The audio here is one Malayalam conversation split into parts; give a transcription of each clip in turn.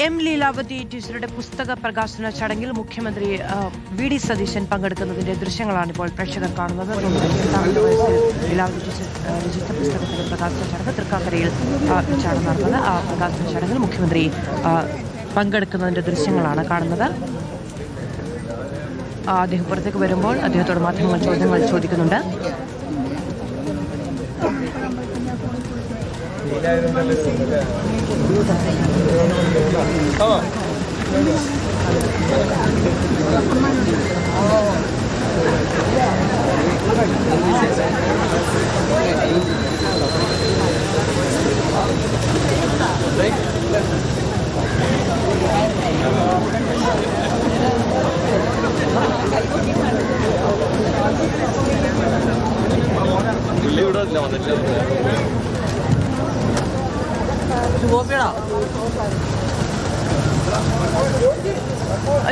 എം ലീലാവതി ടീച്ചറുടെ പുസ്തക പ്രകാശന ചടങ്ങിൽ മുഖ്യമന്ത്രി വി.ഡി. സതീശൻ പങ്കെടുക്കുന്നതിന്റെ ദൃശ്യങ്ങളാണ് ഇപ്പോൾ പ്രേക്ഷകർ കാണുന്നത്. ലീലാവതി ടീച്ചർ രചിച്ച പുസ്തകത്തിന്റെ പ്രകാശന ചടങ്ങ് തൃക്കാക്കരയിൽ വെച്ചാണ് നടന്നത്. ആ പ്രകാശന ചടങ്ങിൽ മുഖ്യമന്ത്രി പങ്കെടുക്കുന്നതിന്റെ ദൃശ്യങ്ങളാണ് കാണുന്നത്. അദ്ദേഹം പുറത്തേക്ക് വരുമ്പോൾ അദ്ദേഹത്തോട് മാധ്യമങ്ങൾ ചോദ്യങ്ങൾ ചോദിക്കുന്നുണ്ട്.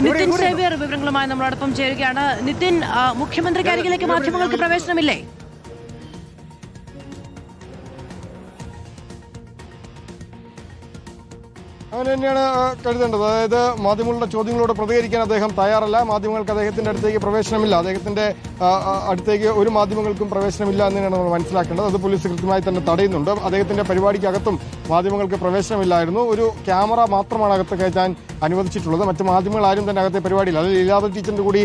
നിതിൻ സേവ്യർ വിവരങ്ങളുമായി നമ്മളോടൊപ്പം ചേരുകയാണ്. നിതിൻ, മുഖ്യമന്ത്രിക്ക് അരികിലേക്ക് മാധ്യമങ്ങൾക്ക് പ്രവേശനമില്ലേ? അങ്ങനെ തന്നെയാണ് കരുതേണ്ടത്. അതായത് മാധ്യമങ്ങളുടെ ചോദ്യങ്ങളോട് പ്രതികരിക്കാൻ അദ്ദേഹം തയ്യാറല്ല. മാധ്യമങ്ങൾക്ക് അദ്ദേഹത്തിന്റെ അടുത്തേക്ക് പ്രവേശനമില്ല. അദ്ദേഹത്തിന്റെ അടുത്തേക്ക് ഒരു മാധ്യമങ്ങൾക്കും പ്രവേശനമില്ല എന്ന് തന്നെയാണ് നമ്മൾ മനസ്സിലാക്കേണ്ടത്. അത് പോലീസ് കൃത്യമായി തന്നെ തടയുന്നുണ്ട്. അദ്ദേഹത്തിന്റെ പരിപാടിക്കകത്തും മാധ്യമങ്ങൾക്ക് പ്രവേശനമില്ലായിരുന്നു. ഒരു ക്യാമറ മാത്രമാണ് അകത്ത് കയറ്റാൻ അനുവദിച്ചിട്ടുള്ളത്. മറ്റ് മാധ്യമങ്ങൾ ആരും തന്നെ അകത്തെ പരിപാടിയില്ല. അത് ലീലാവതി ടീച്ചറിന്റെ കൂടി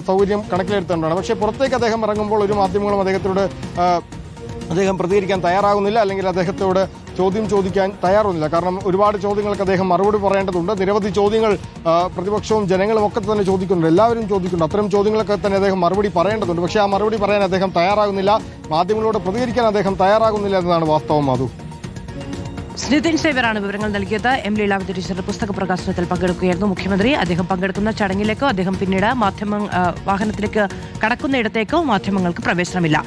സൗകര്യം കണക്കിലെടുത്തേണ്ടതാണ്. പക്ഷേ പുറത്തേക്ക് അദ്ദേഹം ഇറങ്ങുമ്പോൾ ഒരു മാധ്യമങ്ങളും അദ്ദേഹം പ്രതികരിക്കാൻ തയ്യാറാകുന്നില്ല, അല്ലെങ്കിൽ അദ്ദേഹത്തോട് ചോദ്യം ചോദിക്കാൻ തയ്യാറൊന്നുമില്ല. കാരണം ഒരുപാട് ചോദ്യങ്ങൾക്ക് അദ്ദേഹം മറുപടി പറയേണ്ടതുണ്ട്. നിരവധി ചോദ്യങ്ങൾ പ്രതിപക്ഷവും ജനങ്ങളും ഒക്കെ തന്നെ ചോദിക്കുന്നുണ്ട്, എല്ലാവരും ചോദിക്കുന്നുണ്ട്. അത്തരം ചോദ്യങ്ങളൊക്കെ തന്നെ അദ്ദേഹം മറുപടി പറയേണ്ടതുണ്ട്. പക്ഷേ ആ മറുപടി പറയാൻ അദ്ദേഹം തയ്യാറാകുന്നില്ല. മാധ്യമങ്ങളോട് പ്രതികരിക്കാൻ അദ്ദേഹം തയ്യാറാകുന്നില്ല എന്നതാണ് വാസ്തവം. മാധു, നിതിൻ സേവ്യറാണ് വിവരങ്ങൾ നൽകിയത്. എം ലീലാവതി ടീച്ചറുടെ പുസ്തക പ്രകാശനത്തിൽ പങ്കെടുക്കുകയായിരുന്നു മുഖ്യമന്ത്രി. അദ്ദേഹം പങ്കെടുക്കുന്ന ചടങ്ങിലേക്കോ അദ്ദേഹം പിന്നീട് വാഹനത്തിലേക്ക് കടക്കുന്നയിടത്തേക്കോ മാധ്യമങ്ങൾക്ക് പ്രവേശനമില്ല.